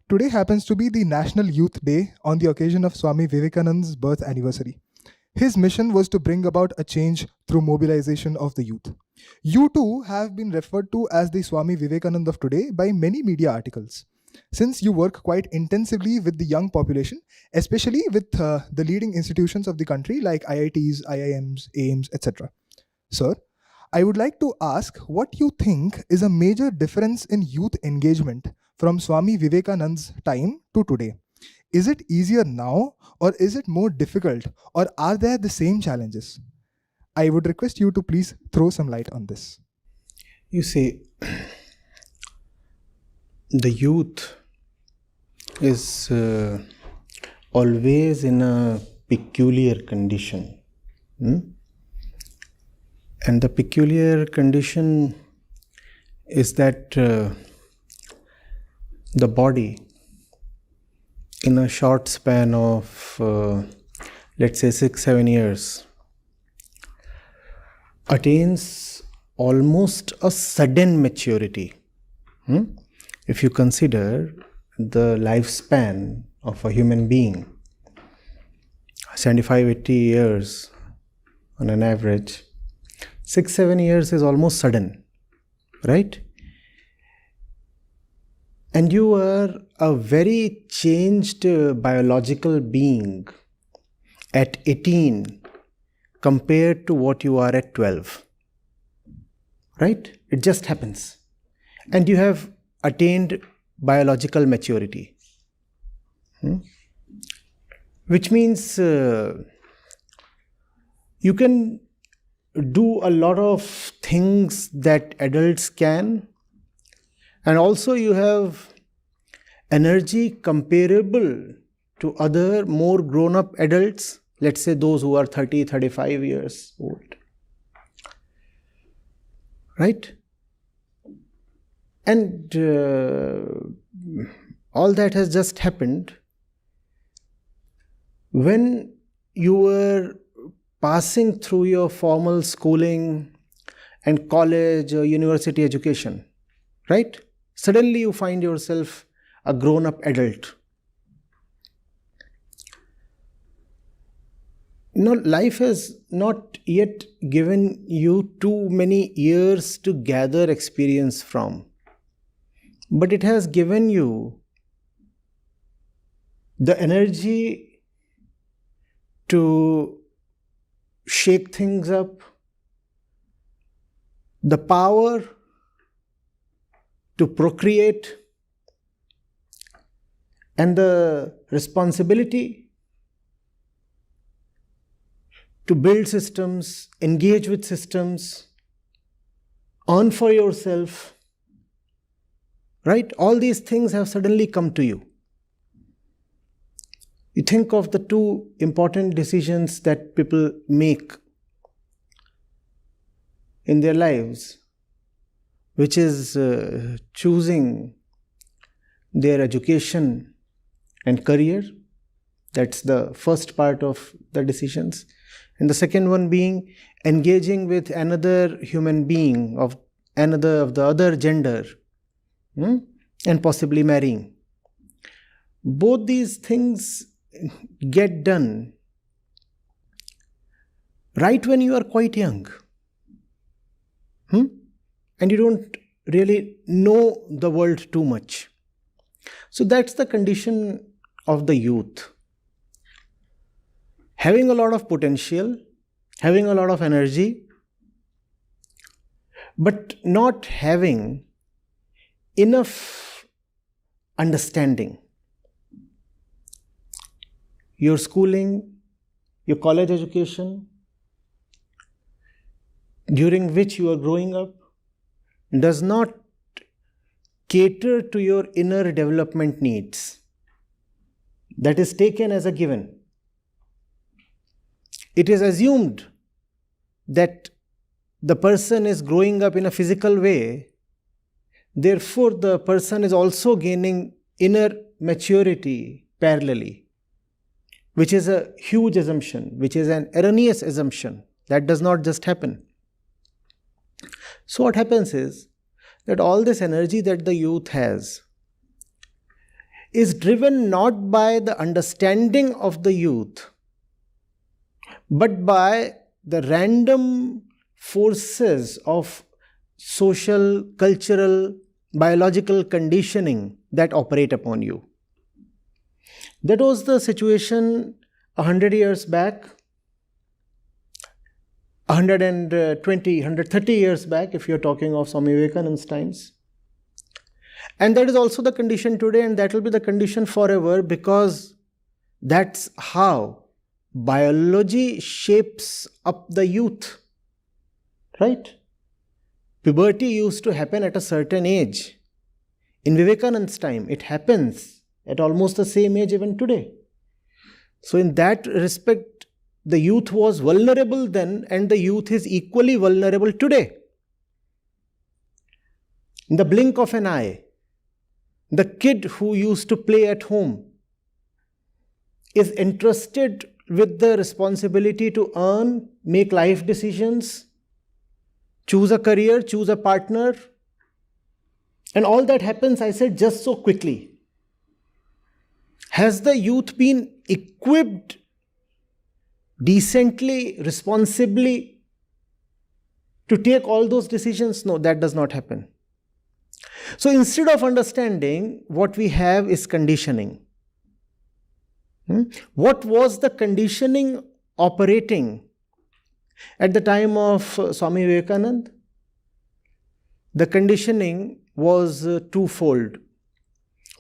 Today happens to be the National Youth Day on the occasion of Swami Vivekananda's birth anniversary. His mission was to bring about a change through mobilization of the youth. You too have been referred to as the Swami Vivekananda of today by many media articles. Since you work quite intensively with the young population, especially with the leading institutions of the country like IITs, IIMs, AIMS, etc. Sir, I would like to ask what you think is a major difference in youth engagement from Swami Vivekananda's time to today. Is it easier now or is it more difficult or are there the same challenges? I would request you to please throw some light on this. You see, the youth is always in a peculiar condition. And the peculiar condition is that the body, in a short span of, let's say, 6-7 years, attains almost a sudden maturity. If you consider the lifespan of a human being, 75-80 years on an average, 6-7 years is almost sudden, right? And you are a very changed biological being at 18 compared to what you are at 12, right? It just happens. And you have attained biological maturity, which means you can do a lot of things that adults can, and also you have energy comparable to other more grown-up adults, let's say those who are 30-35 years old, right? And all that has just happened when you were passing through your formal schooling and college or university education, right? Suddenly you find yourself a grown-up adult. No, life has not yet given you too many years to gather experience from, but it has given you the energy to shake things up, the power to procreate, and the responsibility to build systems, engage with systems, earn for yourself, right? All these things have suddenly come to you. You think of the two important decisions that people make in their lives, which is choosing their education and career. That's the first part of the decisions. And the second one being engaging with another human being of the other gender, and possibly marrying. Both these things get done right when you are quite young, and you don't really know the world too much. So that's the condition of the youth. Having a lot of potential, having a lot of energy, but not having enough understanding. Your schooling, your college education, during which you are growing up, does not cater to your inner development needs. That is taken as a given. It is assumed that the person is growing up in a physical way, therefore the person is also gaining inner maturity parallelly, which is a huge assumption, which is an erroneous assumption. That does not just happen. So what happens is that all this energy that the youth has is driven not by the understanding of the youth, but by the random forces of social, cultural, biological conditioning that operate upon you. That was the situation 100 years back, 120, 130 years back, if you're talking of Swami Vivekanand's times. And that is also the condition today, and that will be the condition forever, because that's how biology shapes up the youth. Right? Puberty used to happen at a certain age. In Vivekanand's time, it happens at almost the same age even today. So in that respect, the youth was vulnerable then, and the youth is equally vulnerable today. In the blink of an eye, the kid who used to play at home is entrusted with the responsibility to earn, make life decisions, choose a career, choose a partner. And all that happens, I said, just so quickly. Has the youth been equipped decently, responsibly to take all those decisions? No, that does not happen. So instead of understanding, what we have is conditioning. What was the conditioning operating at the time of Swami Vivekananda? The conditioning was twofold.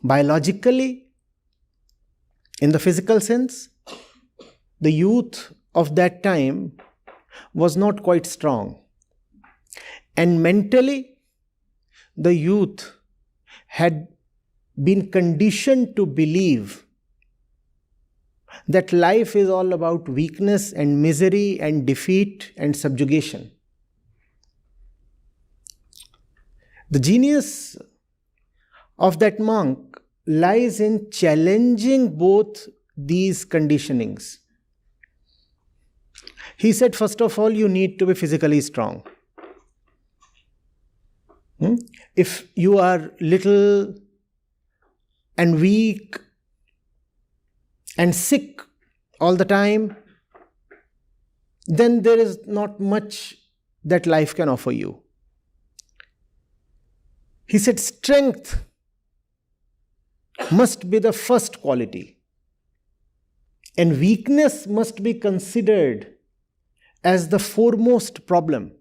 Biologically, in the physical sense, the youth of that time was not quite strong. And mentally, the youth had been conditioned to believe that life is all about weakness and misery and defeat and subjugation. The genius of that monk lies in challenging both these conditionings. He said, first of all, you need to be physically strong. If you are little and weak and sick all the time, then there is not much that life can offer you. He said, strength must be the first quality, and weakness must be considered as the foremost problem,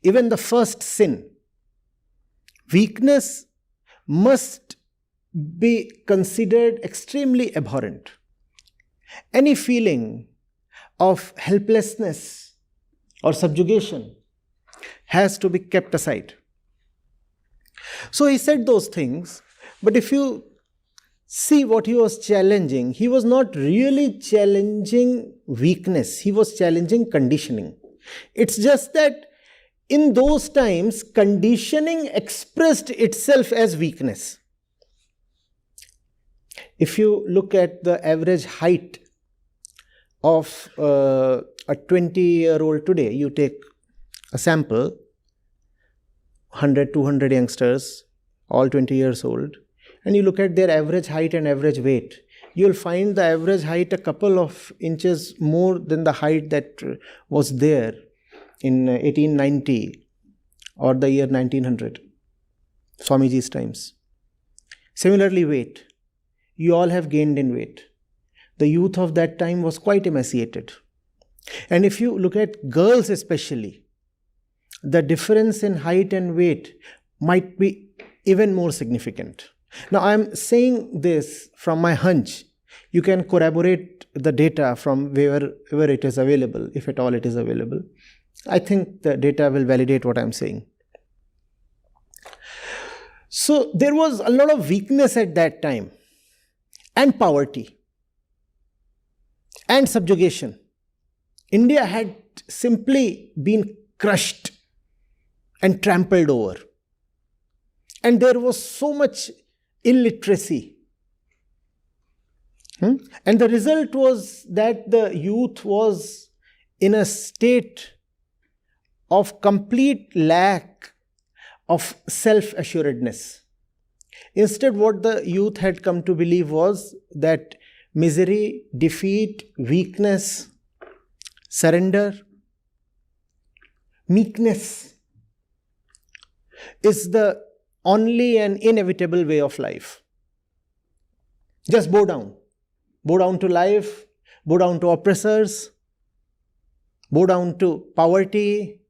even the first sin. Weakness must be considered extremely abhorrent. Any feeling of helplessness or subjugation has to be kept aside. So he said those things, but if you see what he was challenging, he was not really challenging weakness, he was challenging conditioning. It's just that in those times, conditioning expressed itself as weakness. If you look at the average height of a 20-year-old today, you take a sample, 100, 200 youngsters, all 20 years old, and you look at their average height and average weight, you'll find the average height a couple of inches more than the height that was there in 1890 or the year 1900, Swamiji's times. Similarly, weight. You all have gained in weight. The youth of that time was quite emaciated. And if you look at girls especially, the difference in height and weight might be even more significant. Now, I'm saying this from my hunch. You can corroborate the data from wherever it is available, if at all it is available. I think the data will validate what I'm saying. So there was a lot of weakness at that time, and poverty, and subjugation. India had simply been crushed and trampled over. And there was so much illiteracy. And the result was that the youth was in a state of complete lack of self-assuredness. Instead, what the youth had come to believe was that misery, defeat, weakness, surrender, meekness is the only and inevitable way of life. Just bow down. Bow down to life, bow down to oppressors, bow down to poverty,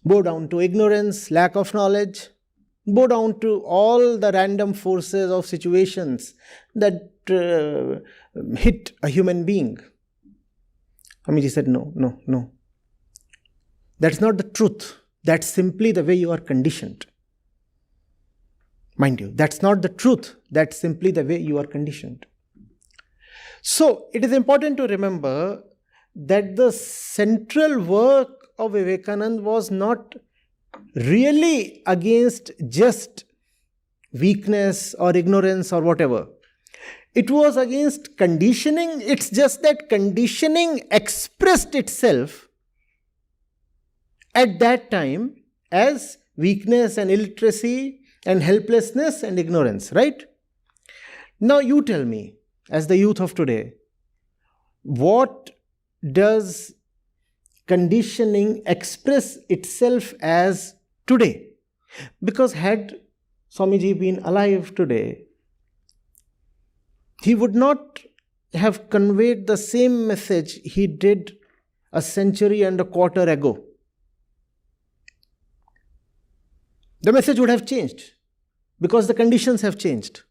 bow down to ignorance, lack of knowledge, bow down to all the random forces of situations that hit a human being. Swamiji said, no. That's not the truth. That's simply the way you are conditioned. Mind you, that's not the truth. That's simply the way you are conditioned. So, it is important to remember that the central work of Vivekananda was not really against just weakness or ignorance or whatever. It was against conditioning. It's just that conditioning expressed itself at that time as weakness and illiteracy and helplessness and ignorance, right? Now you tell me, as the youth of today, what does conditioning express itself as today? Because had Swamiji been alive today, he would not have conveyed the same message he did a century and a quarter ago. The message would have changed because the conditions have changed.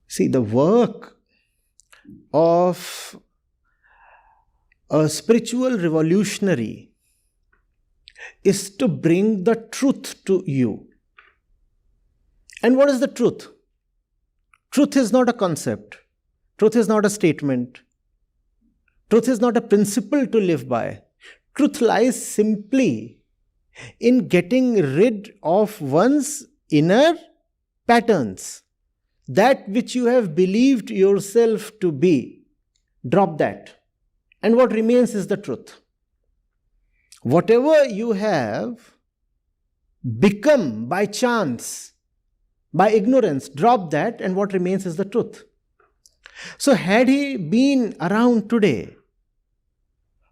See, the work of a spiritual revolutionary is to bring the truth to you. And what is the truth? Truth is not a concept. Truth is not a statement. Truth is not a principle to live by. Truth lies simply in getting rid of one's inner patterns. That which you have believed yourself to be, drop that. And what remains is the truth. Whatever you have become by chance, by ignorance, drop that, and what remains is the truth. So had he been around today,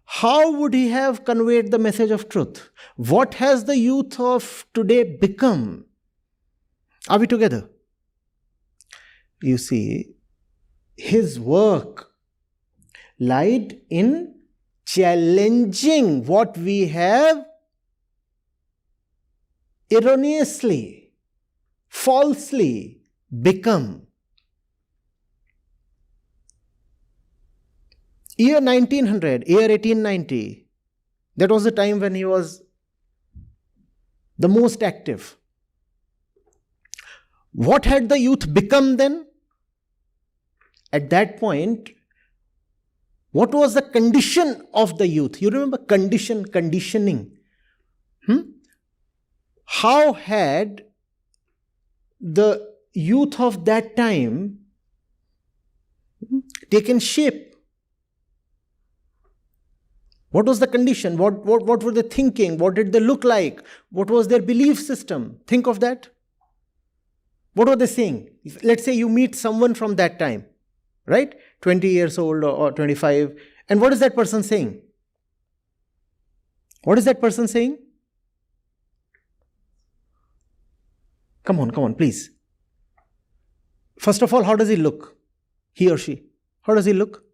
how would he have conveyed the message of truth? What has the youth of today become? Are we together? You see, his work lied in challenging what we have erroneously, falsely become. Year 1900, year 1890, that was the time when he was the most active. What had the youth become then? At that point, what was the condition of the youth? You remember conditioning. How had the youth of that time taken shape? What was the condition? What were they thinking? What did they look like? What was their belief system? Think of that. What were they saying? Let's say you meet someone from that time, right? 20 years old or 25. And what is that person saying? What is that person saying? Come on, please. First of all, how does he look? He or she. How does he look?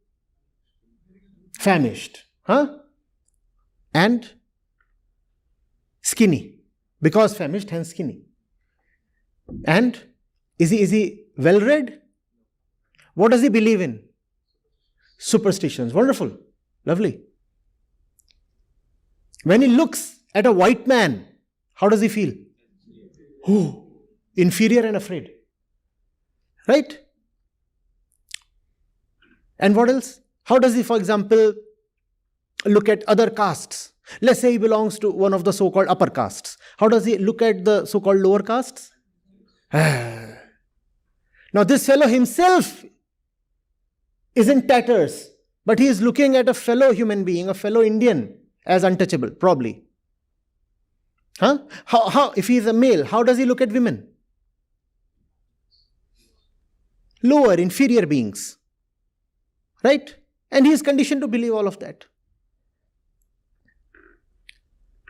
Famished. And skinny. Because famished, hence skinny. And is he well read? What does he believe in? Superstitions. Wonderful. Lovely. When he looks at a white man, how does he feel? Inferior and afraid. Right? And what else? How does he, for example, look at other castes? Let's say he belongs to one of the so-called upper castes. How does he look at the so-called lower castes? Now this fellow himself is in tatters, but he is looking at a fellow human being, a fellow Indian, as untouchable, probably. Huh? How, if he is a male, how does he look at women? Lower, inferior beings. Right? And he is conditioned to believe all of that.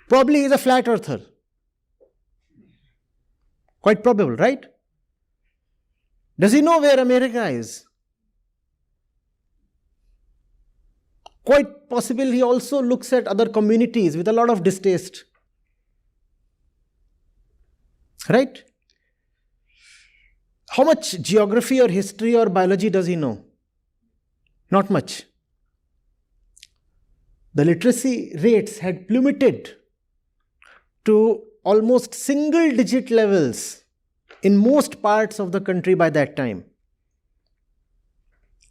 Probably he is a flat earther. Quite probable, right? Does he know where America is? Quite possible he also looks at other communities with a lot of distaste. Right? How much geography or history or biology does he know? Not much. The literacy rates had plummeted to almost single digit levels in most parts of the country by that time.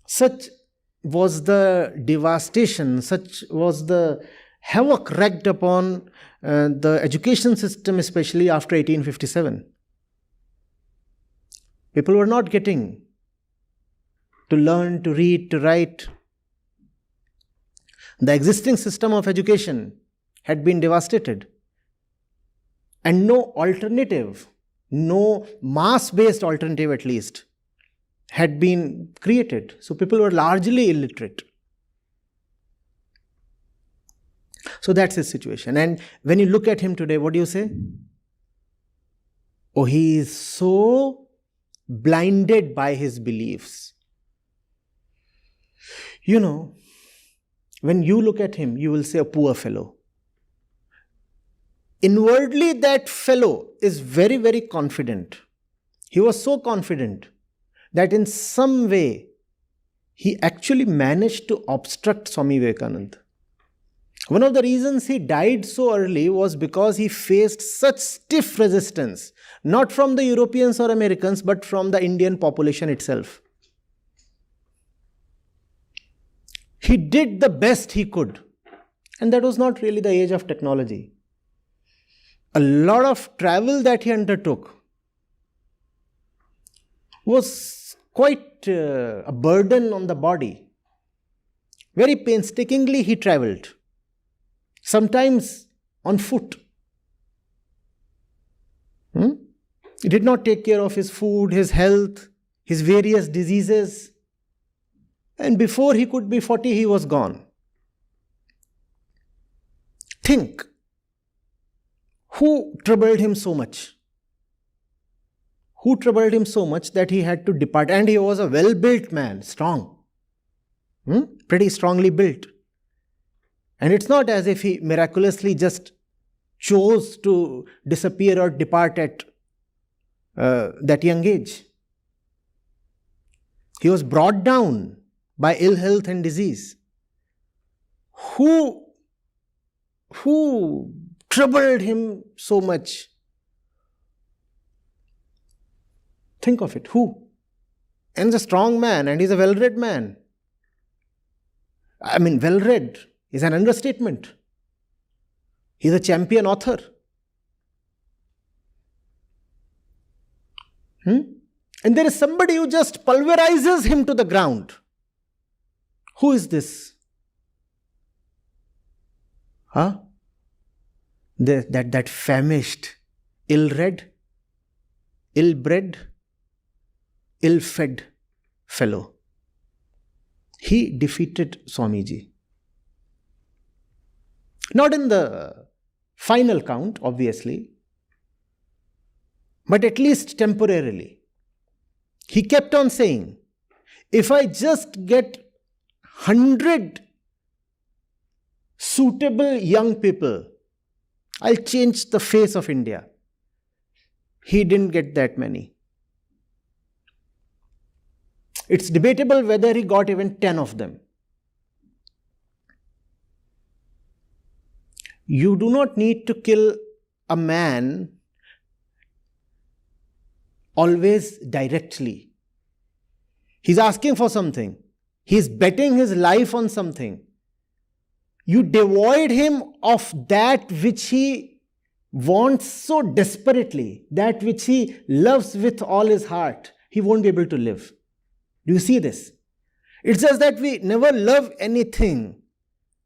Such was the devastation, such was the havoc wreaked upon the education system, especially after 1857. People were not getting to learn, to read, to write. The existing system of education had been devastated. And no alternative, no mass-based alternative at least, had been created. So people were largely illiterate. So that's his situation. And when you look at him today, what do you say? Oh, he is so blinded by his beliefs. You know, when you look at him, you will say, a poor fellow. Inwardly, that fellow is very, very confident. He was so confident that in some way, he actually managed to obstruct Swami Vivekananda. One of the reasons he died so early was because he faced such stiff resistance, not from the Europeans or Americans, but from the Indian population itself. He did the best he could. And that was not really the age of technology. A lot of travel that he undertook was quite a burden on the body. Very painstakingly he traveled. Sometimes on foot. He did not take care of his food, his health, his various diseases. And before he could be 40, he was gone. Think, who troubled him so much? Who troubled him so much that he had to depart? And he was a well-built man, strong. Pretty strongly built. And it's not as if he miraculously just chose to disappear or depart at that young age. He was brought down by ill health and disease. Who troubled him so much? Think of it. Who? And he's a strong man and he's a well-read man. I mean, well-read is an understatement. He's a champion author. And there is somebody who just pulverizes him to the ground. Who is this? That famished, ill-read, ill-bred, ill-fed fellow. He defeated Swamiji. Not in the final count, obviously, but at least temporarily. He kept on saying, if I just get 100 suitable young people, I'll change the face of India. He didn't get that many. It's debatable whether he got even 10 of them. You do not need to kill a man always directly. He's asking for something. He's betting his life on something. You devoid him of that which he wants so desperately, that which he loves with all his heart. He won't be able to live. Do you see this? It's just that we never love anything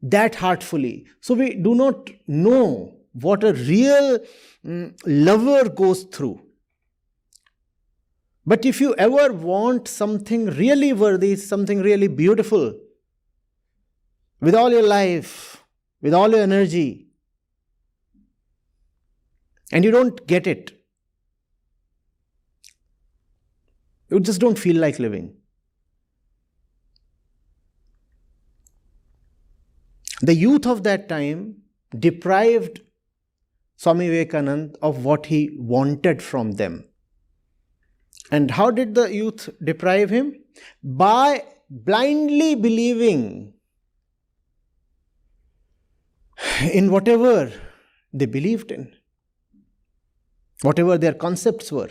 that heartfully. So we do not know what a real lover goes through. But if you ever want something really worthy, something really beautiful, with all your life, with all your energy, and you don't get it, you just don't feel like living. The youth of that time deprived Swami Vivekananda of what he wanted from them. And how did the youth deprive him? By blindly believing in whatever they believed in, whatever their concepts were.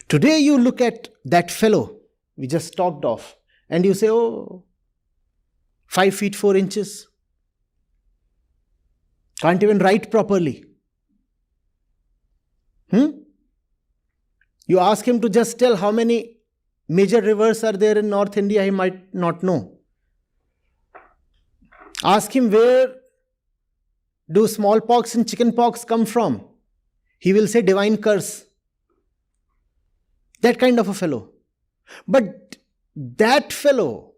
Today you look at that fellow we just talked of and you say, oh, 5 feet 4 inches, can't even write properly. You ask him to just tell how many major rivers are there in North India, he might not know. Ask him where do smallpox and chickenpox come from? He will say divine curse. That kind of a fellow. But that fellow,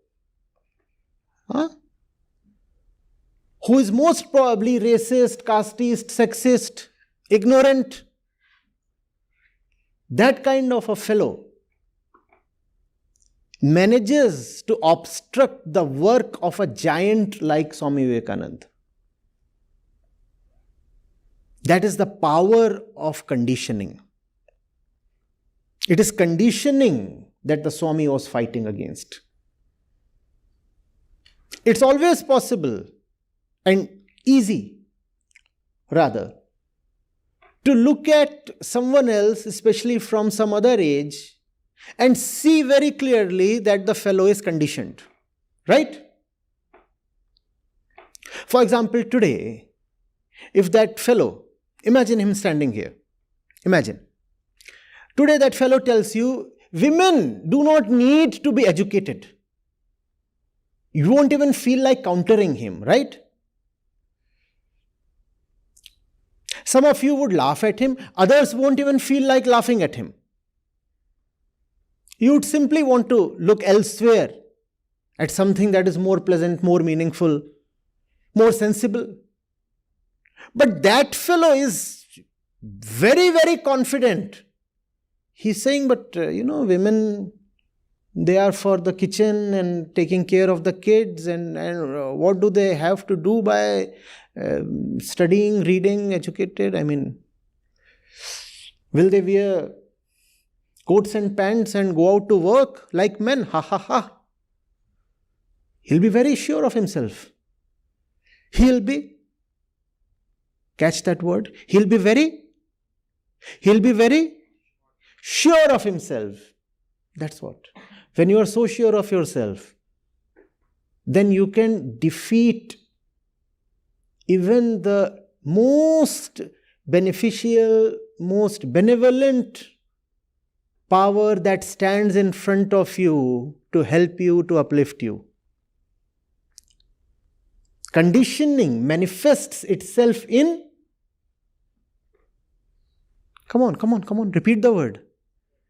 who is most probably racist, casteist, sexist, ignorant, that kind of a fellow manages to obstruct the work of a giant like Swami Vivekananda. That is the power of conditioning. It is conditioning that the Swami was fighting against. It's always possible and easy, rather, to look at someone else, especially from some other age, and see very clearly that the fellow is conditioned. Right? For example, today, if that fellow, imagine him standing here. Imagine. Today that fellow tells you, women do not need to be educated. You won't even feel like countering him, right? Some of you would laugh at him, others won't even feel like laughing at him. You would simply want to look elsewhere at something that is more pleasant, more meaningful, more sensible. But that fellow is very, very confident. He's saying, but women, they are for the kitchen and taking care of the kids, and what do they have to do by studying, reading, educated? I mean, will they wear coats and pants and go out to work like men? Ha ha ha. He'll be very sure of himself. He'll be, catch that word, he'll be very sure of himself. That's what. When you are so sure of yourself, then you can defeat even the most beneficial, most benevolent power that stands in front of you to help you, to uplift you. Conditioning manifests itself in, come on, repeat the word,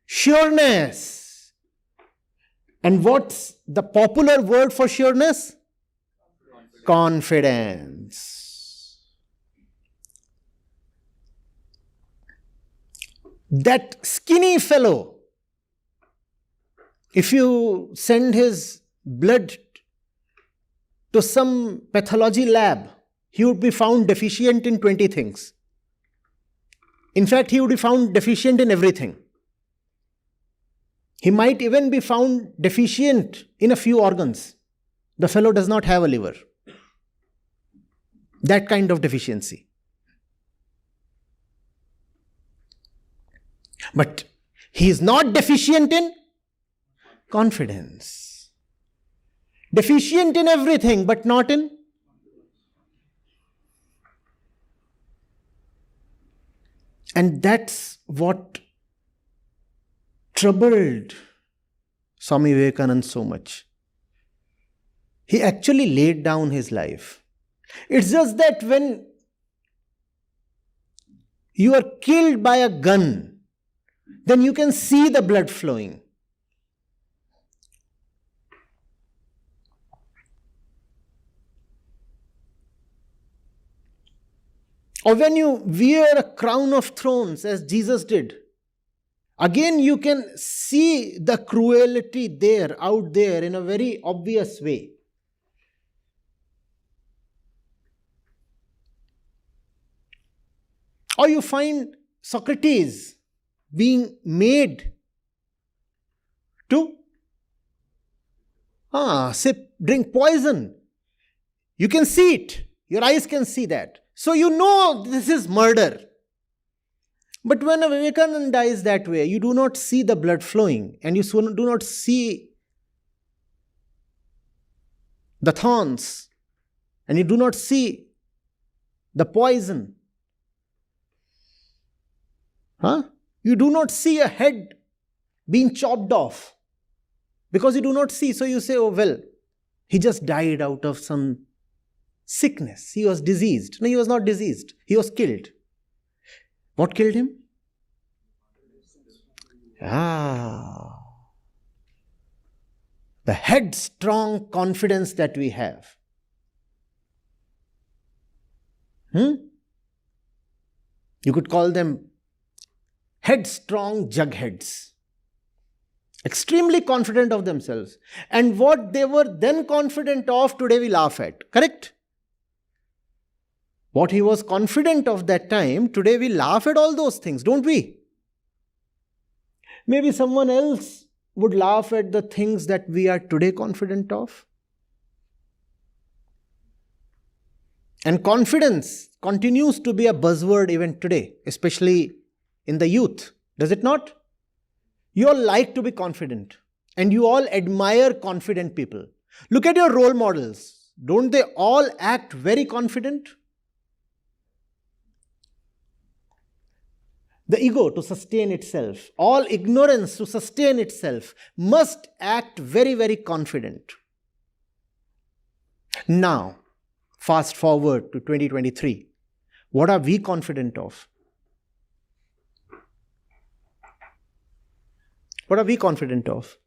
sureness. And what's the popular word for sureness? Confidence. That skinny fellow, if you send his blood to some pathology lab, he would be found deficient in 20 things. In fact, he would be found deficient in everything. He might even be found deficient in a few organs. The fellow does not have a liver. That kind of deficiency. But he is not deficient in confidence. Deficient in everything, but not in. And that's what troubled Swami Vivekananda so much. He actually laid down his life. It's just that when you are killed by a gun, then you can see the blood flowing. Or when you wear a crown of thorns, as Jesus did, again you can see the cruelty there, out there, in a very obvious way. Or you find Socrates being made to drink poison. You can see it. Your eyes can see that. So you know this is murder. But when a Vivekananda dies that way, you do not see the blood flowing, and you do not see the thorns, and you do not see the poison. You do not see a head being chopped off, because you do not see. So you say, oh well, he just died out of some sickness. He was diseased. No, he was not diseased. He was killed. What killed him? The headstrong confidence that we have. You could call them headstrong jugheads. Extremely confident of themselves. And what they were then confident of, today we laugh at. Correct? What he was confident of that time, today we laugh at all those things, don't we? Maybe someone else would laugh at the things that we are today confident of. And confidence continues to be a buzzword even today, especially in the youth. Does it not? You all like to be confident, and you all admire confident people. Look at your role models. Don't they all act very confident? The ego, to sustain itself, all ignorance to sustain itself, must act very, very confident. Now, fast forward to 2023. What are we confident of? What are we confident of?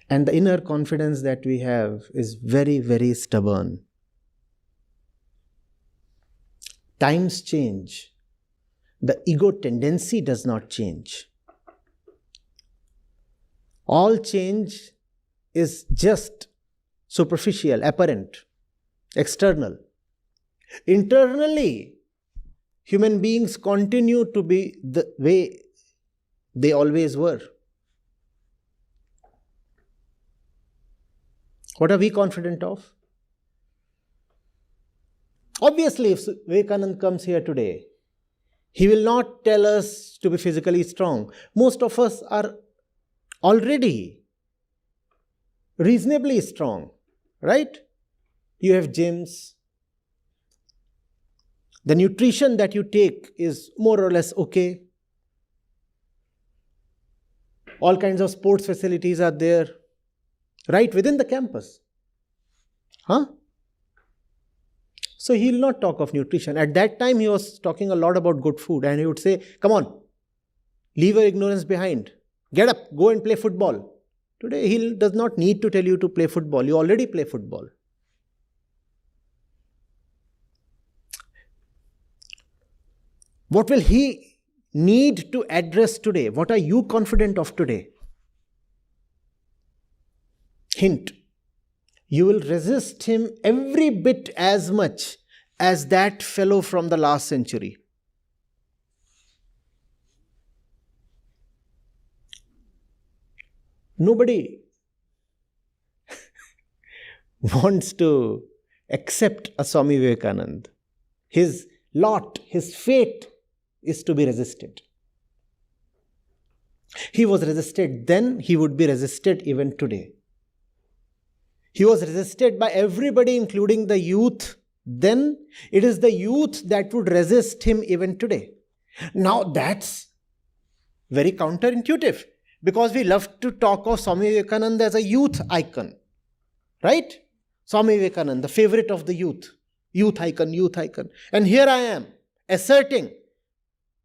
And the inner confidence that we have is very, very stubborn. Times change. The ego tendency does not change. All change is just superficial, apparent, external. Internally, human beings continue to be the way they always were. What are we confident of? Obviously, if Vivekananda comes here today, he will not tell us to be physically strong. Most of us are already reasonably strong, right? You have gyms. The nutrition that you take is more or less okay. All kinds of sports facilities are there, right within the campus. So he will not talk of nutrition. At that time, he was talking a lot about good food, and he would say, come on, leave your ignorance behind. Get up, go and play football. Today, he does not need to tell you to play football. You already play football. What will he need to address today? What are you confident of today? Hint. You will resist him every bit as much as that fellow from the last century. Nobody wants to accept a Swami Vivekananda. His lot, his fate is to be resisted. He was resisted then, he would be resisted even today. He was resisted by everybody, including the youth. Then it is the youth that would resist him even today. Now that's very counterintuitive, because we love to talk of Swami Vivekananda as a youth icon. Right? Swami Vivekananda, the favorite of the youth. Youth icon, youth icon. And here I am, asserting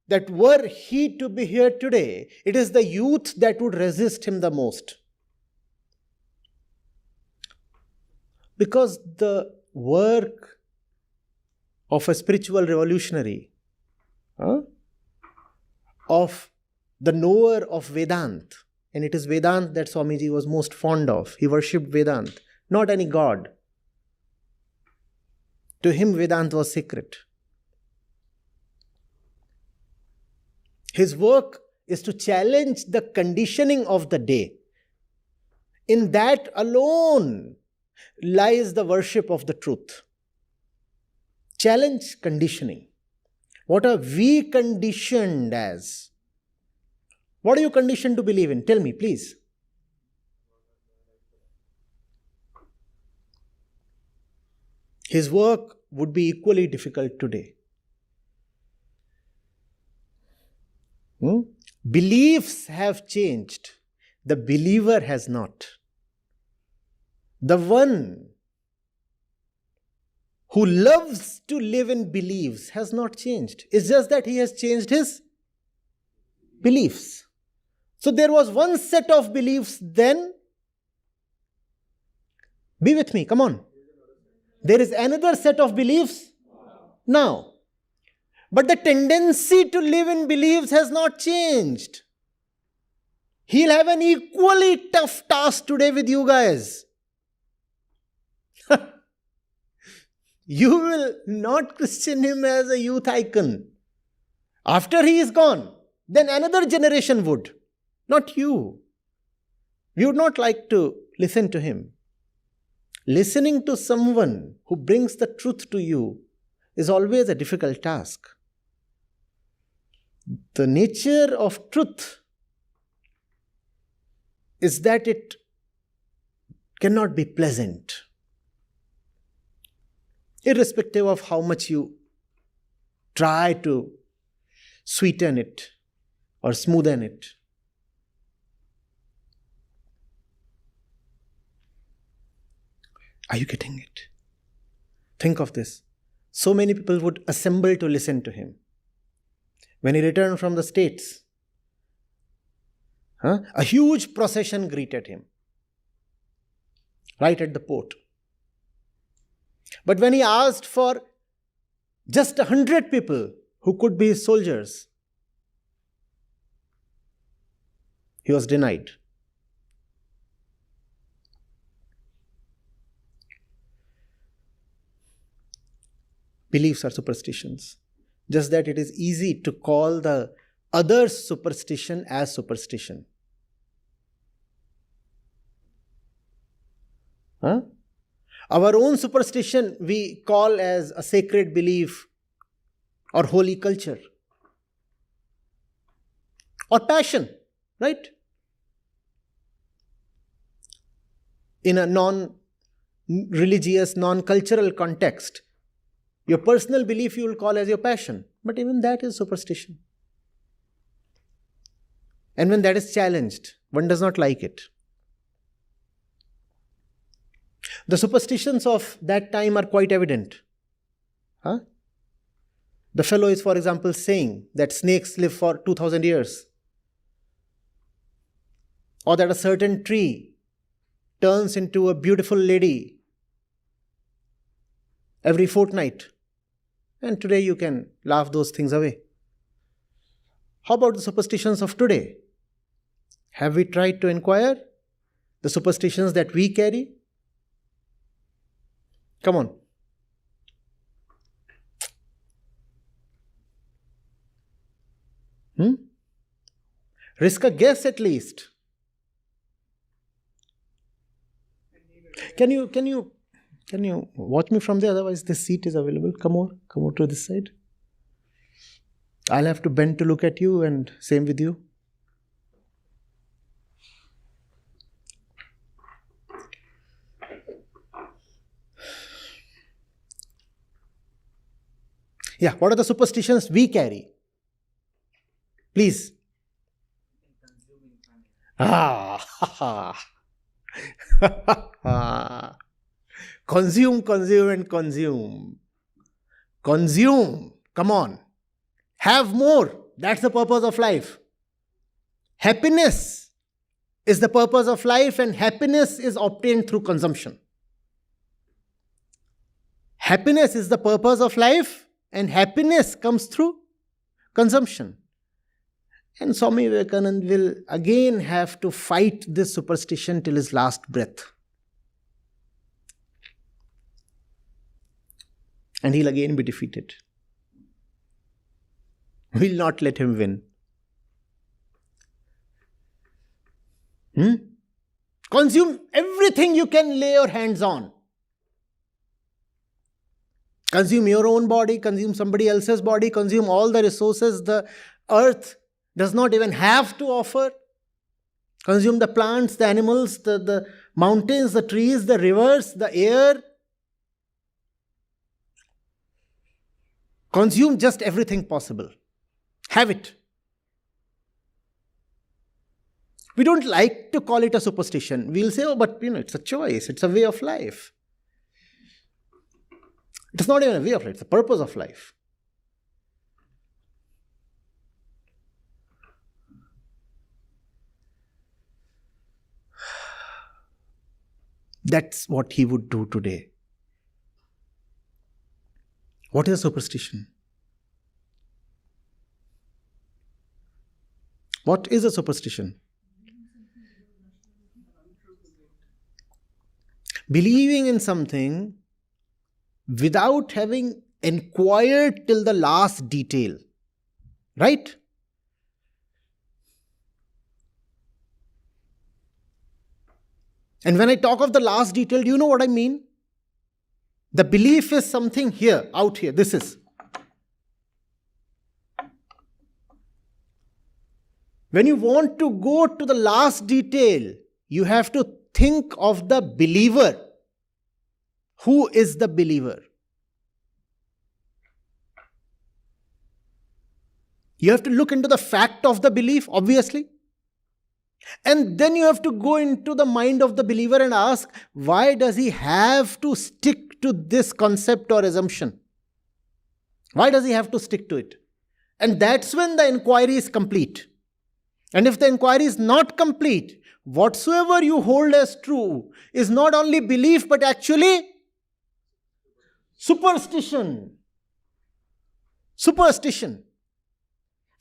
that were he to be here today, it is the youth that would resist him the most. Because the work of a spiritual revolutionary, of the knower of Vedant, and it is Vedant that Swamiji was most fond of. He worshipped Vedant, not any god. To him, Vedant was sacred. His work is to challenge the conditioning of the day. In that alone lies the worship of the truth. Challenge conditioning. What are we conditioned as? What are you conditioned to believe in? Tell me, please. His work would be equally difficult today. Beliefs have changed. The believer has not. The one who loves to live in beliefs has not changed. It's just that he has changed his beliefs. So there was one set of beliefs then. Be with me, come on. There is another set of beliefs now. But the tendency to live in beliefs has not changed. He'll have an equally tough task today with you guys. You will not Christian him as a youth icon. After he is gone, then another generation would. Not you. We would not like to listen to him. Listening to someone who brings the truth to you is always a difficult task. The nature of truth is that it cannot be pleasant, irrespective of how much you try to sweeten it or smoothen it. Are you getting it? Think of this. So many people would assemble to listen to him. When he returned from the States, a huge procession greeted him right at the port. But when he asked for just 100 people who could be his soldiers, he was denied. Beliefs are superstitions. Just that it is easy to call the other superstition as superstition. Our own superstition we call as a sacred belief or holy culture or passion, right? In a non-religious, non-cultural context, your personal belief you will call as your passion, but even that is superstition. And when that is challenged, one does not like it. The superstitions of that time are quite evident. The fellow is, for example, saying that snakes live for 2000 years. Or that a certain tree turns into a beautiful lady every fortnight. And today you can laugh those things away. How about the superstitions of today? Have we tried to inquire the superstitions that we carry? Come on. Risk a guess at least. Can you watch me from there? Otherwise, this seat is available. Come over to this side. I'll have to bend to look at you, and same with you. Yeah, what are the superstitions we carry? Please. Consume, consume, and consume. Consume. Come on. Have more. That's the purpose of life. Happiness is the purpose of life, and happiness is obtained through consumption. Happiness is the purpose of life, and happiness comes through consumption. And Swami Vivekananda will again have to fight this superstition till his last breath. And he'll again be defeated. We'll not let him win. Consume everything you can lay your hands on. Consume your own body, consume somebody else's body, consume all the resources the earth does not even have to offer. Consume the plants, the animals, the mountains, the trees, the rivers, the air. Consume just everything possible. Have it. We don't like to call it a superstition. We'll say, oh, but it's a choice. It's a way of life. It's not even a way of life. It's a purpose of life. That's what he would do today. What is a superstition? What is a superstition? Believing in something without having inquired till the last detail. Right? And when I talk of the last detail, do you know what I mean? The belief is something here, out here. This is. When you want to go to the last detail, you have to think of the believer. Who is the believer? You have to look into the fact of the belief, obviously. And then you have to go into the mind of the believer and ask, why does he have to stick to this concept or assumption? Why does he have to stick to it? And that's when the inquiry is complete. And if the inquiry is not complete, whatsoever you hold as true is not only belief but actually superstition. Superstition.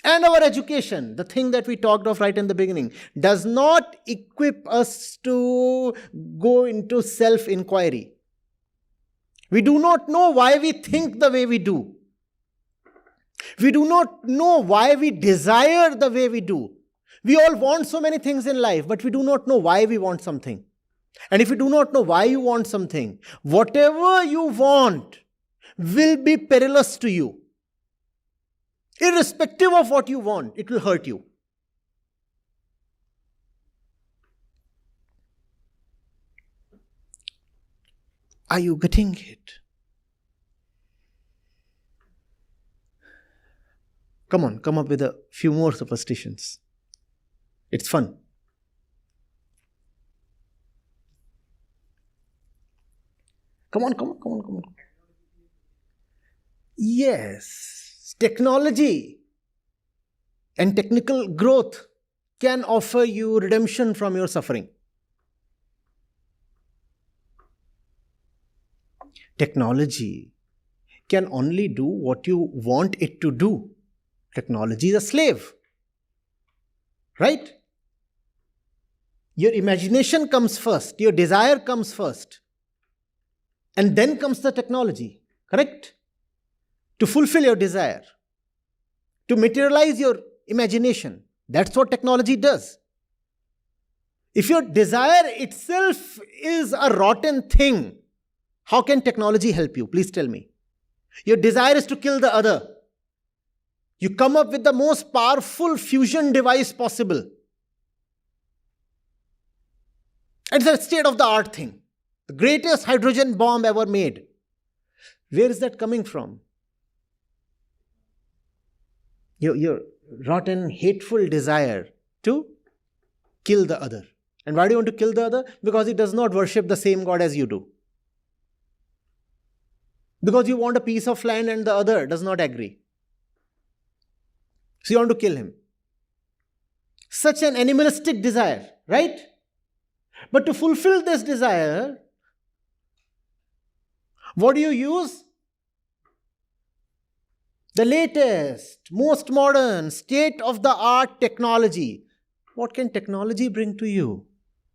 And our education, the thing that we talked of right in the beginning, does not equip us to go into self-inquiry. We do not know why we think the way we do. We do not know why we desire the way we do. We all want so many things in life, but we do not know why we want something. And if you do not know why you want something, whatever you want will be perilous to you. Irrespective of what you want, it will hurt you. Are you getting it? Come on, come up with a few more superstitions. It's fun. Come on. Yes, technology and technical growth can offer you redemption from your suffering. Technology can only do what you want it to do. Technology is a slave. Right? Your imagination comes first, your desire comes first, and then comes the technology. Correct? To fulfill your desire, to materialize your imagination. That's what technology does. If your desire itself is a rotten thing, how can technology help you? Please tell me. Your desire is to kill the other. You come up with the most powerful fusion device possible. It's a state-of-the-art thing. The greatest hydrogen bomb ever made. Where is that coming from? Your rotten, hateful desire to kill the other. And why do you want to kill the other? Because he does not worship the same God as you do. because you want a piece of land and the other does not agree. So you want to kill him. Such an animalistic desire, right? But to fulfill this desire, what do you use? The latest, most modern, state-of-the-art technology. What can technology bring to you?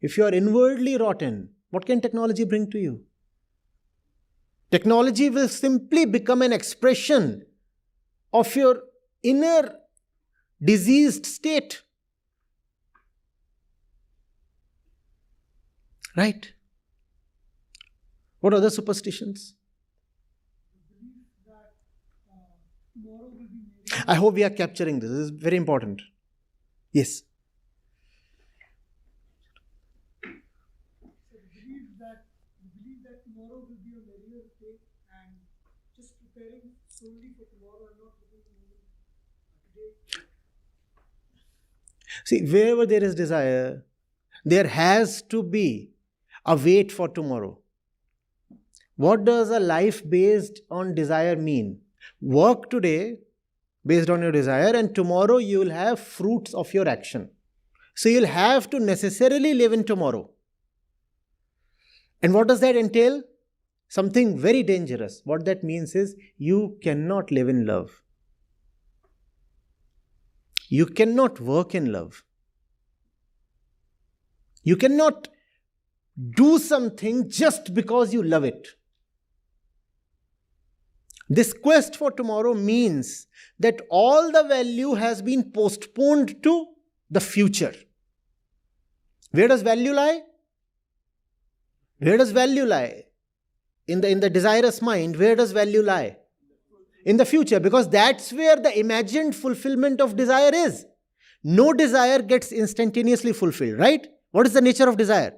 If you are inwardly rotten, what can technology bring to you? Technology will simply become an expression of your inner diseased state. Right? What other superstitions? I hope we are capturing this. This is very important. Yes. The belief that tomorrow will be a merrier day and just preparing solely for tomorrow and not living the moment today. See, wherever there is desire, there has to be a wait for tomorrow. What does a life based on desire mean? Work today based on your desire, and tomorrow you will have fruits of your action. So you'll have to necessarily live in tomorrow. And what does that entail? Something very dangerous. What that means is you cannot live in love. You cannot work in love. You cannot do something just because you love it. This quest for tomorrow means that all the value has been postponed to the future. Where does value lie? Where does value lie? In the desirous mind, where does value lie? In the future, because that's where the imagined fulfillment of desire is. No desire gets instantaneously fulfilled, right? What is the nature of desire?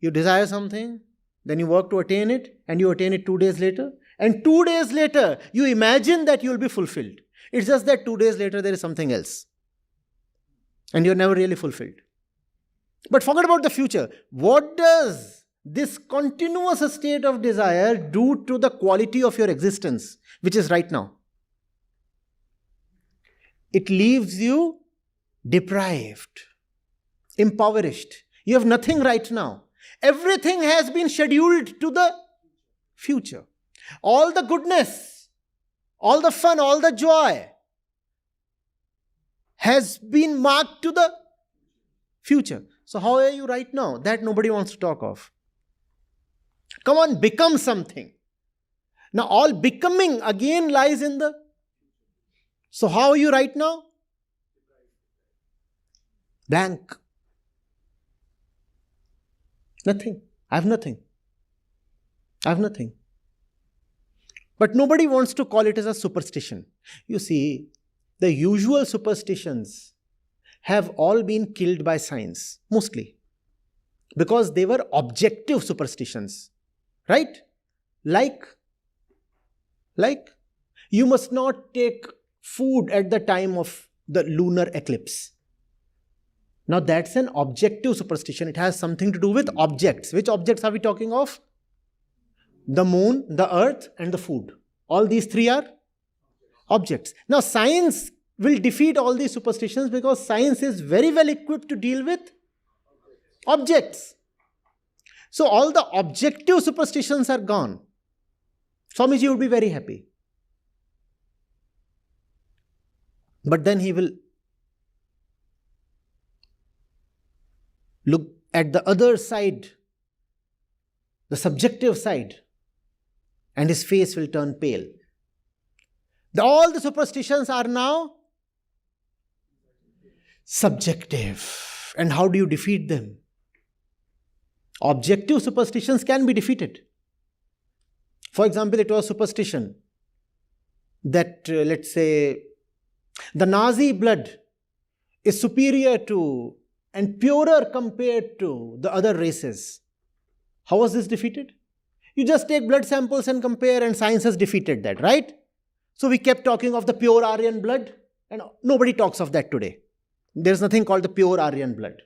You desire something, then you work to attain it, and you attain it 2 days later. And 2 days later, you imagine that you will be fulfilled. It's just that 2 days later, there is something else. And you're never really fulfilled. But forget about the future. What does this continuous state of desire do to the quality of your existence, which is right now? It leaves you deprived, impoverished. You have nothing right now. Everything has been scheduled to the future. All the goodness, all the fun, all the joy has been marked to the future. So how are you right now? That nobody wants to talk of. Come on, become something. Now all becoming again lies in the... So how are you right now? Blank. Nothing. I have nothing. I have nothing. But nobody wants to call it as a superstition. You see, the usual superstitions have all been killed by science, mostly. Because they were objective superstitions. Right? Like, you must not take food at the time of the lunar eclipse. Now that's an objective superstition. It has something to do with objects. Which objects are we talking of? The moon, the earth, and the food. All these three are objects. Now science will defeat all these superstitions because science is very well equipped to deal with objects. So all the objective superstitions are gone. Swamiji would be very happy. But then he will look at the other side, the subjective side, and his face will turn pale. All the superstitions are now subjective. And how do you defeat them? Objective superstitions can be defeated. For example, it was superstition that, let's say, the Nazi blood is superior to and purer compared to the other races. How was this defeated? You just take blood samples and compare, and science has defeated that, right? So we kept talking of the pure Aryan blood, and nobody talks of that today. There's nothing called the pure Aryan blood.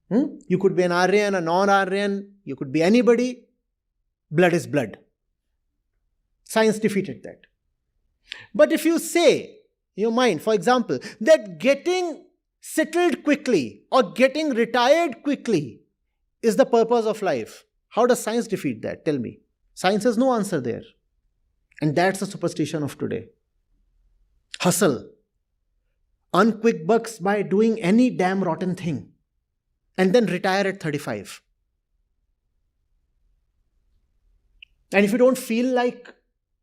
You could be an Aryan, a non-Aryan, you could be anybody. Blood is blood. Science defeated that. But if you say, in your mind, for example, that getting settled quickly or getting retired quickly is the purpose of life, how does science defeat that? Tell me. Science has no answer there. And that's the superstition of today. Hustle. Earn quick bucks by doing any damn rotten thing. And then retire at 35. And if you don't feel like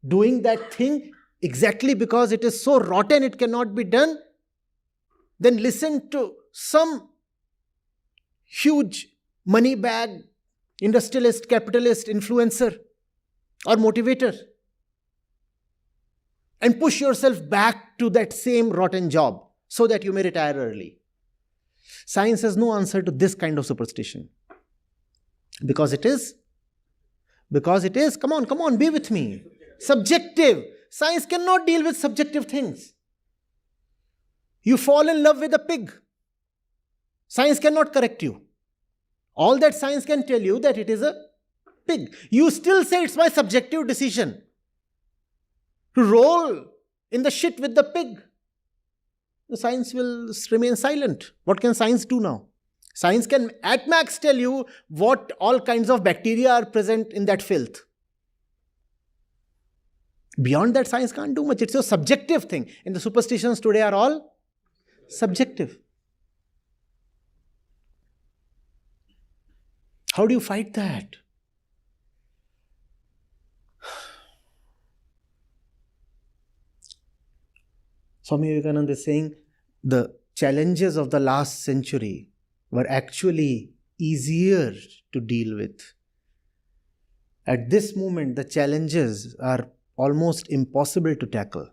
doing that thing exactly because it is so rotten it cannot be done, then listen to some huge money bag industrialist, capitalist, influencer or motivator and push yourself back to that same rotten job so that you may retire early. Science has no answer to this kind of superstition. Because it is, come on, be with me. Subjective. Science cannot deal with subjective things. You fall in love with a pig. Science cannot correct you. All that science can tell you that it is a pig. You still say it's my subjective decision to roll in the shit with the pig. The science will remain silent. What can science do now? Science can at max tell you what all kinds of bacteria are present in that filth. Beyond that, science can't do much. It's a subjective thing. And the superstitions today are all subjective. How do you fight that? Swami Vivekananda is saying the challenges of the last century were actually easier to deal with. At this moment, the challenges are almost impossible to tackle.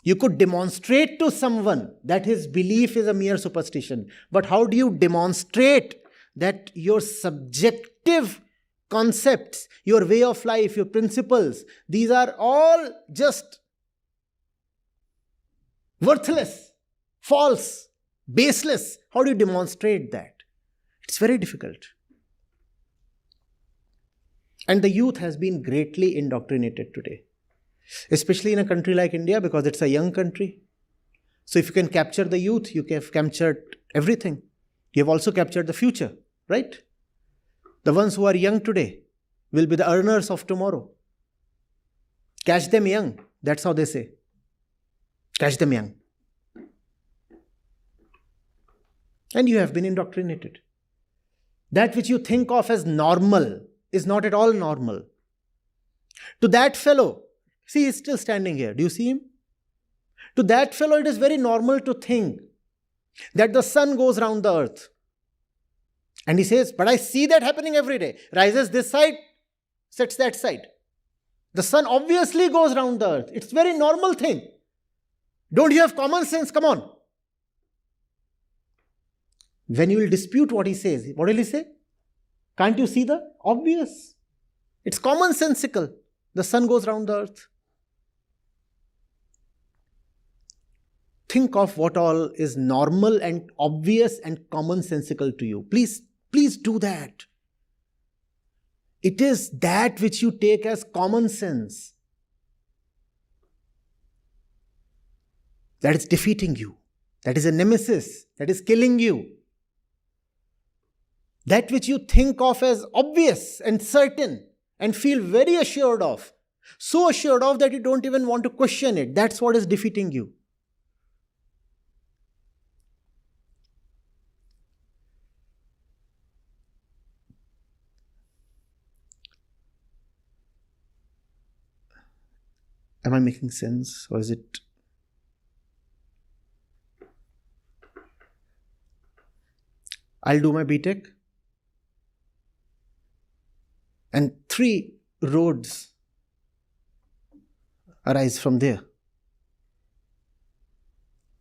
You could demonstrate to someone that his belief is a mere superstition. But how do you demonstrate that your subjective concepts, your way of life, your principles, these are all just worthless, false, baseless? How do you demonstrate that? It's very difficult. And the youth has been greatly indoctrinated today, especially in a country like India, because it's a young country. So if you can capture the youth, you have captured everything. You have also captured the future, right? The ones who are young today will be the earners of tomorrow. Catch them young. That's how they say. Catch them young. And you have been indoctrinated. That which you think of as normal is not at all normal. To that fellow, see, he's still standing here. Do you see him? To that fellow, it is very normal to think that the sun goes round the earth. And he says, but I see that happening every day. Rises this side, sets that side. The sun obviously goes round the earth. It's a very normal thing. Don't you have common sense? Come on. When you will dispute what he says, what will he say? Can't you see the obvious? It's commonsensical. The sun goes round the earth. Think of what all is normal and obvious and commonsensical to you. Please do that. It is that which you take as common sense that is defeating you. That is a nemesis. That is killing you. That which you think of as obvious and certain and feel very assured of. So assured of that you don't even want to question it. That's what is defeating you. Am I making sense, or is it? I'll do my BTech. And 3 roads arise from there.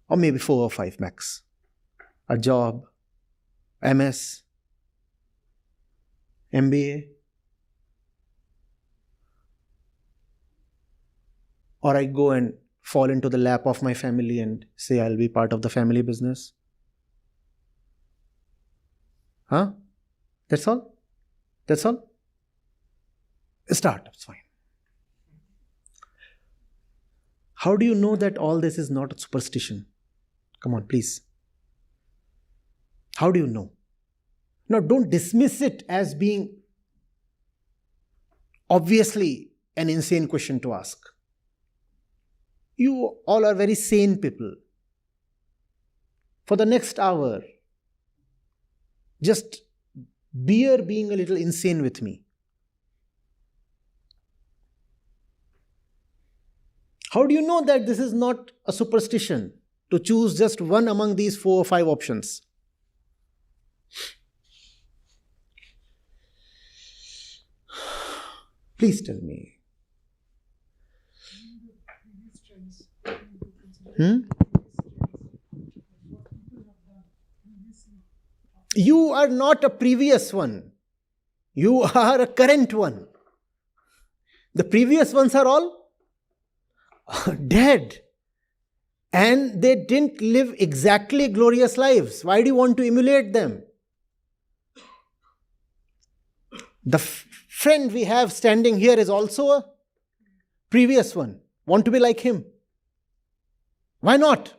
Or maybe 4 or 5 max. A job, MS, MBA. Or I go and fall into the lap of my family and say I'll be part of the family business. That's all? That's all? Start, it's fine. How do you know that all this is not a superstition? Come on, please. How do you know? Now, don't dismiss it as being obviously an insane question to ask. You all are very sane people. For the next hour, just bear being a little insane with me. How do you know that this is not a superstition to choose just one among these 4 or 5 options? Please tell me. You are not a previous one. You are a current one. The previous ones are all dead. And they didn't live exactly glorious lives. Why do you want to emulate them? The friend we have standing here is also a previous one. Want to be like him? Why not?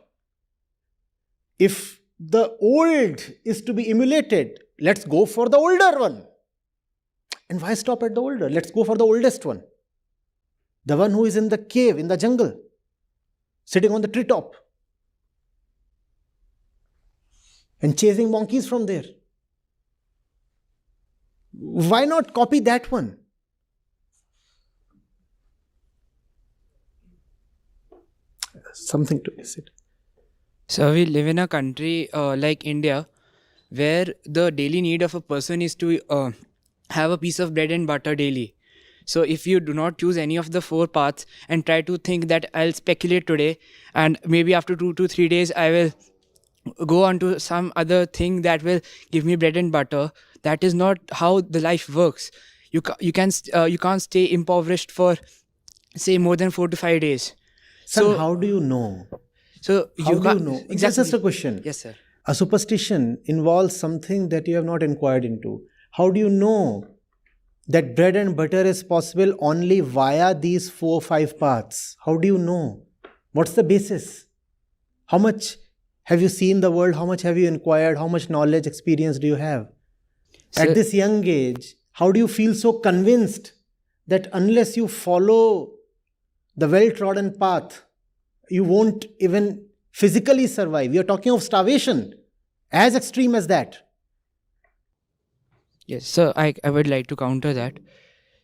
If the old is to be emulated, let's go for the older one. And why stop at the older? Let's go for the oldest one. The one who is in the cave, in the jungle, sitting on the treetop and chasing monkeys from there. Why not copy that one? Something to visit. So we live in a country like India, where the daily need of a person is to have a piece of bread and butter daily. So if you do not choose any of the 4 paths and try to think that I'll speculate today and maybe after 2 to 3 days I will go on to some other thing that will give me bread and butter, that is not how the life works. You can't stay impoverished for say more than 4 to 5 days. So how do you know? So How you do can't you know? exactly. Just a question. Yes, sir. A superstition involves something that you have not inquired into. How do you know that bread and butter is possible only via these 4 or 5 paths? How do you know? What's the basis? How much have you seen the world? How much have you inquired? How much knowledge, experience do you have? At this young age, how do you feel so convinced that unless you follow the well-trodden path, you won't even physically survive? You're talking of starvation, as extreme as that. Yes, sir, I would like to counter that.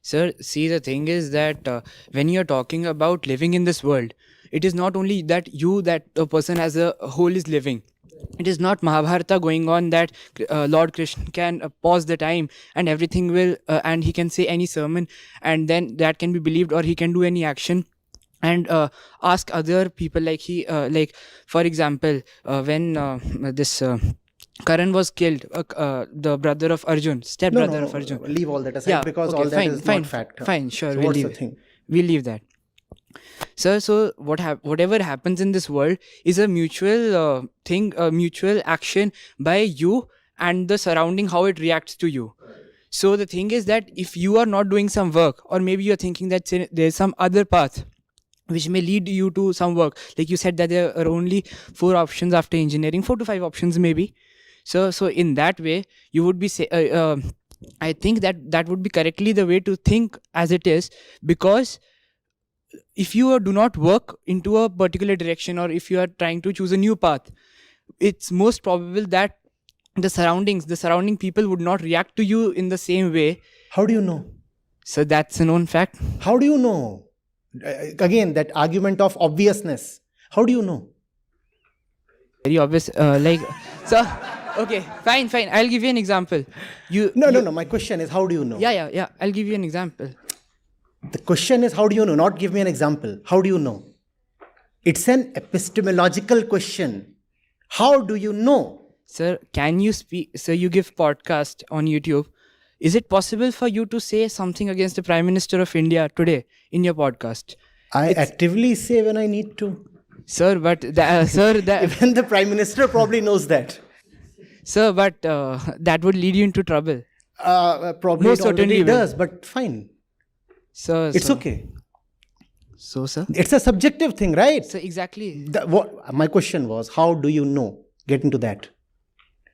Sir, see, the thing is that when you're talking about living in this world, it is not only that a person as a whole is living. It is not Mahabharata going on that Lord Krishna can pause the time and everything will, and he can say any sermon and then that can be believed, or he can do any action and ask other people like for example, when this Karan was killed, the brother of Arjun, stepbrother of Arjun. Leave all that aside because all that is not fact. Fine, sure. So we'll what's leave the thing? We'll leave that. Sir, so whatever happens in this world is a mutual thing, a mutual action by you and the surrounding, how it reacts to you. So the thing is that if you are not doing some work, or maybe you're thinking that there's some other path which may lead you to some work, like you said that there are only 4 options after engineering, 4 to 5 options maybe. So in that way, you would be I think that would be correctly the way to think as it is, because if you do not work into a particular direction, or if you are trying to choose a new path, it's most probable that the surrounding people would not react to you in the same way. How do you know? So that's a known fact. How do you know? Again, that argument of obviousness. How do you know? Very obvious. So, okay, fine. I'll give you an example. No. My question is, how do you know? Yeah. I'll give you an example. The question is, how do you know? Not give me an example. How do you know? It's an epistemological question. How do you know? Sir, can you speak? Sir, you give podcast on YouTube. Is it possible for you to say something against the Prime Minister of India today in your podcast? I actively say when I need to. Sir, but even the Prime Minister probably knows that. Sir, but that would lead you into trouble. Probably Most it already certainly does, but fine. Sir, it's okay. So, sir? It's a subjective thing, right? So, exactly. My question was, how do you know? Get into that.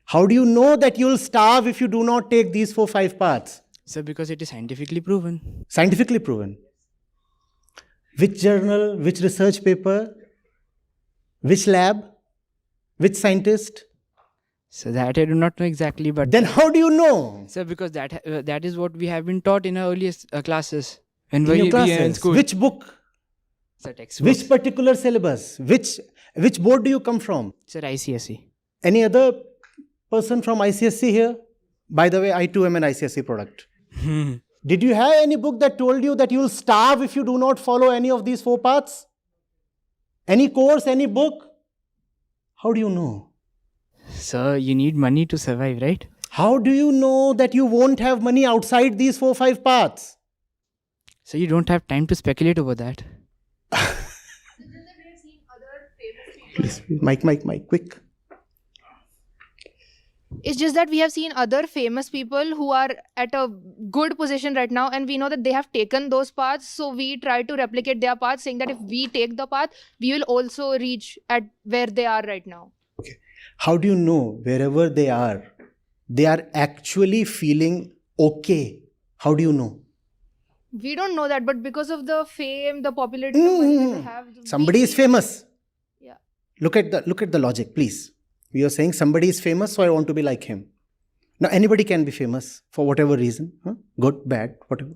How do you know that you'll starve if you do not take these 4-5 paths? Sir, because it is scientifically proven. Scientifically proven. Which journal, which research paper, which lab, which scientist? So that I do not know exactly, but Then how do you know? sir, because that is what we have been taught in our earliest classes when In we your were in classes, school. which book, Sir, textbooks. which particular syllabus, which board do you come from? Sir, ICSE. Any other person from ICSC here? By the way, I too am an ICSC product. Did you have any book that told you that you will starve if you do not follow any of these 4 paths? Any course, any book? How do you know? Sir, you need money to survive, right? How do you know that you won't have money outside these 4-5 paths? So you don't have time to speculate over that. Please, Mike, quick. It's just that we have seen other famous people who are at a good position right now, and we know that they have taken those paths. So we try to replicate their path, saying that if we take the path, we will also reach at where they are right now. Okay. How do you know wherever they are actually feeling okay? How do you know? We don't know that, but because of the fame, the popularity, the money that they have, Somebody is famous. Yeah. Look at the logic, please. We are saying somebody is famous, so I want to be like him. Now, anybody can be famous for whatever reason. Good, bad, whatever.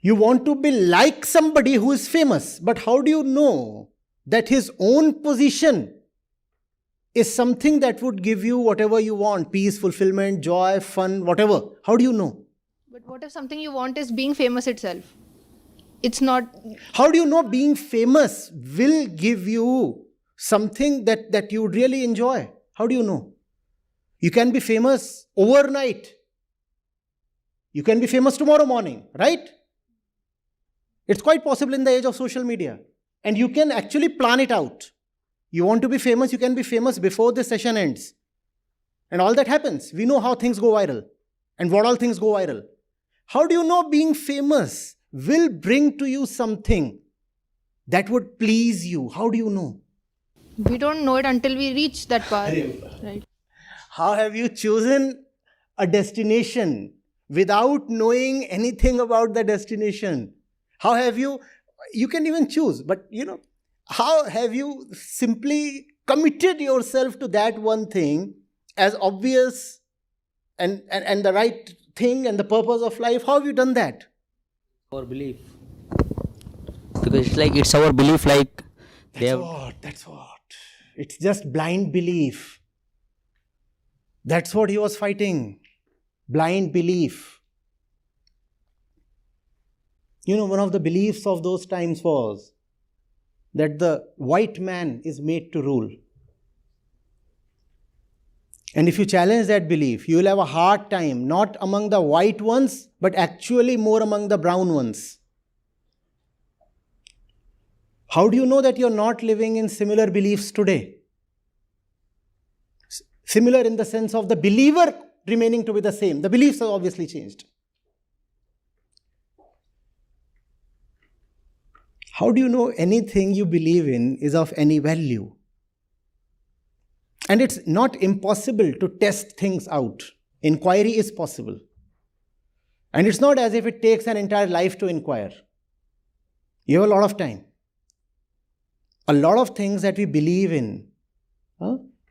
You want to be like somebody who is famous, but how do you know that his own position is something that would give you whatever you want? Peace, fulfillment, joy, fun, whatever. How do you know? But what if something you want is being famous itself? It's not. How do you know being famous will give you something that you would really enjoy? How do you know? You can be famous overnight. You can be famous tomorrow morning, right? It's quite possible in the age of social media. And you can actually plan it out. You want to be famous, you can be famous before the session ends. And all that happens. We know how things go viral and what all things go viral. How do you know being famous will bring to you something that would please you? How do you know? We don't know it until we reach that path. Right. How have you chosen a destination without knowing anything about the destination? How have you can even choose, but how have you simply committed yourself to that one thing as obvious and the right thing and the purpose of life? How have you done that? Our belief. Because it's our belief That's what. It's just blind belief. That's what he was fighting. Blind belief. One of the beliefs of those times was that the white man is made to rule. And if you challenge that belief, you will have a hard time, not among the white ones, but actually more among the brown ones. How do you know that you're not living in similar beliefs today? Similar in the sense of the believer remaining to be the same. The beliefs have obviously changed. How do you know anything you believe in is of any value? And it's not impossible to test things out. Inquiry is possible. And it's not as if it takes an entire life to inquire. You have a lot of time. A lot of things that we believe in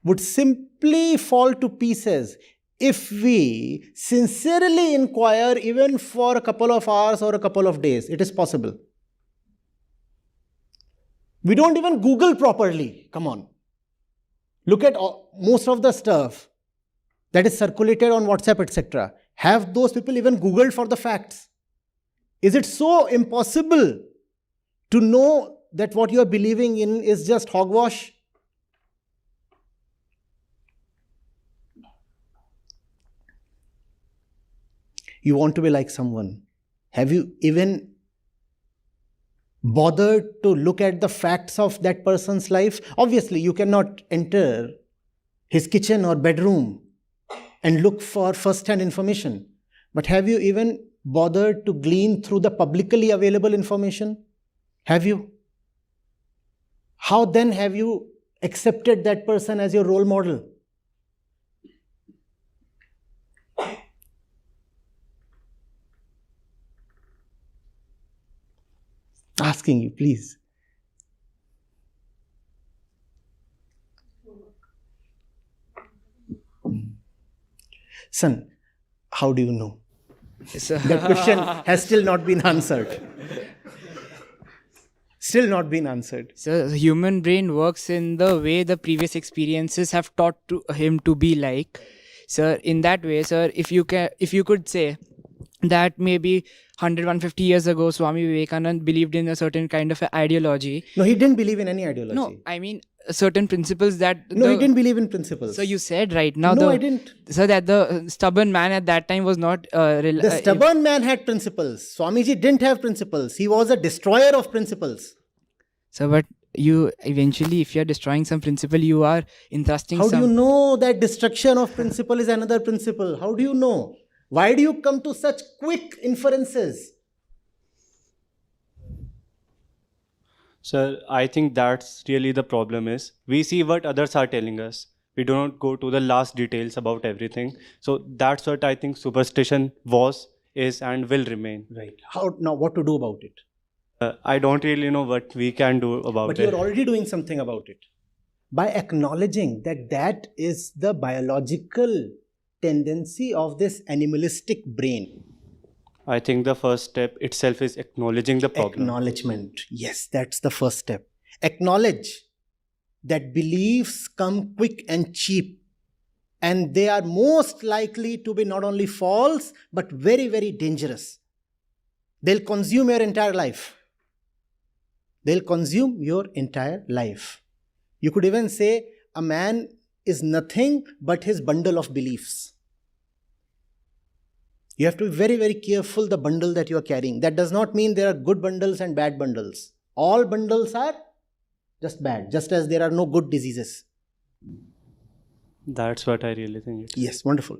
would simply fall to pieces if we sincerely inquire even for a couple of hours or a couple of days. It is possible. We don't even Google properly. Come on. Look at most of the stuff that is circulated on WhatsApp, etc. Have those people even Googled for the facts? Is it so impossible to know that what you are believing in is just hogwash? You want to be like someone. Have you even bothered to look at the facts of that person's life? Obviously, you cannot enter his kitchen or bedroom and look for first-hand information. But have you even bothered to glean through the publicly available information? Have you? How then have you accepted that person as your role model? Asking you, please. Son, how do you know? So, That question has still not been answered. Still not been answered. so the human brain works in the way the previous experiences have taught to him to be like. Sir, in that way, sir, if you could say that maybe 150 years ago Swami Vivekananda believed in a certain kind of a ideology. No, he didn't believe in any ideology. No, I mean certain principles that No, he didn't believe in principles. So you said right now No, I didn't. So that the stubborn man at that time was not The stubborn man had principles. Swamiji didn't have principles. He was a destroyer of principles. So but you eventually, if you're destroying some principle, you are entrusting How some. do you know that destruction of principle is another principle? How do you know? Why do you come to such quick inferences? Sir, I think that's really the problem is we see what others are telling us. We do not go to the last details about everything. So that's what I think superstition was, is and will remain. Right. How now? What to do about it? I don't really know what we can do about But it. you're already doing something about it. By acknowledging that that is the biological tendency of this animalistic brain. I think the first step itself is acknowledging the problem. Acknowledgement. Yes, that's the first step. Acknowledge that beliefs come quick and cheap. And they are most likely to be not only false, but very, very dangerous. They'll consume your entire life. They'll consume your entire life. You could even say a man is nothing but his bundle of beliefs. You have to be very, very careful the bundle that you are carrying. That does not mean there are good bundles and bad bundles. All bundles are just bad, just as there are no good diseases. That's what I really think. Yes, wonderful.